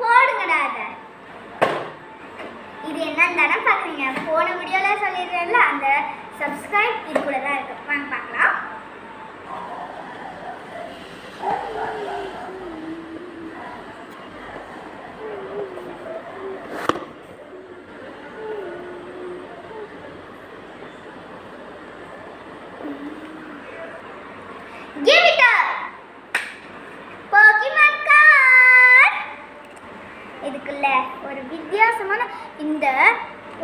போடுங்கடா அதை. இது என்னன்னு தானே பார்க்குறீங்க? போன வீடியோவில் சொல்லிடுறேன்ல, அந்த சப்ஸ்கிரைப் இது கூட தான் இருக்கு. வாங்க பார்க்கலாம். Give it up! Pokemon card! இதுக்குள்ள ஒரு வித்தியாசமான இந்த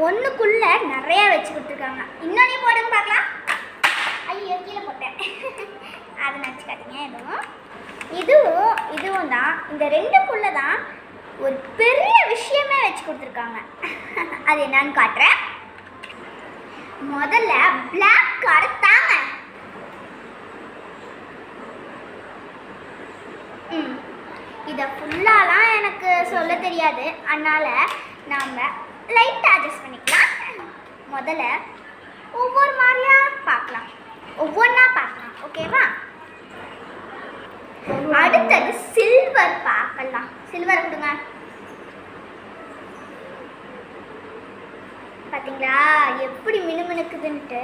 ஒண்ணுக்குள்ள நிறைய வச்சு கொடுத்துருக்காங்க. இன்னொன்னு போடுங்க பார்க்கலாம். ஐயோ கீழே போட்டேன். அதை நினச்சிக்காதீங்க. இதுவும் தான் இந்த ரெண்டுக்குள்ள தான் ஒரு பெரிய விஷயமே வச்சு கொடுத்துருக்காங்க. அது என்னன்னு காட்டுறேன். முதல்ல பிளாக் கார்டு தாங்க. இதை ஃபுல்லாலாம் எனக்கு சொல்ல தெரியாது, அதனால் நாம் லைட்டாக அட்ஜஸ்ட் பண்ணிக்கலாம். முதல்ல ஒவ்வொரு மாதிரியாக பார்க்கலாம், ஒவ்வொன்றா பார்க்கலாம். ஓகேவா? அடுத்தது சில்வர் பார்க்கலாம். சில்வர் கொடுங்க. பார்த்தீங்களா எப்படி மினுமினுக்குதுன்ட்டு?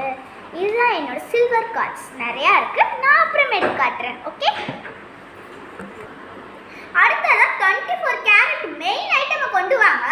இதுதான் என்னோட சில்வர் கார்ட்ஸ். நிறையா இருக்குது, நான் அப்புறமேட்டு காட்டுறேன். ஓகே, அடுத்ததான் 24 கேரட் மெயின் ஐட்டமை கொண்டு வாங்க.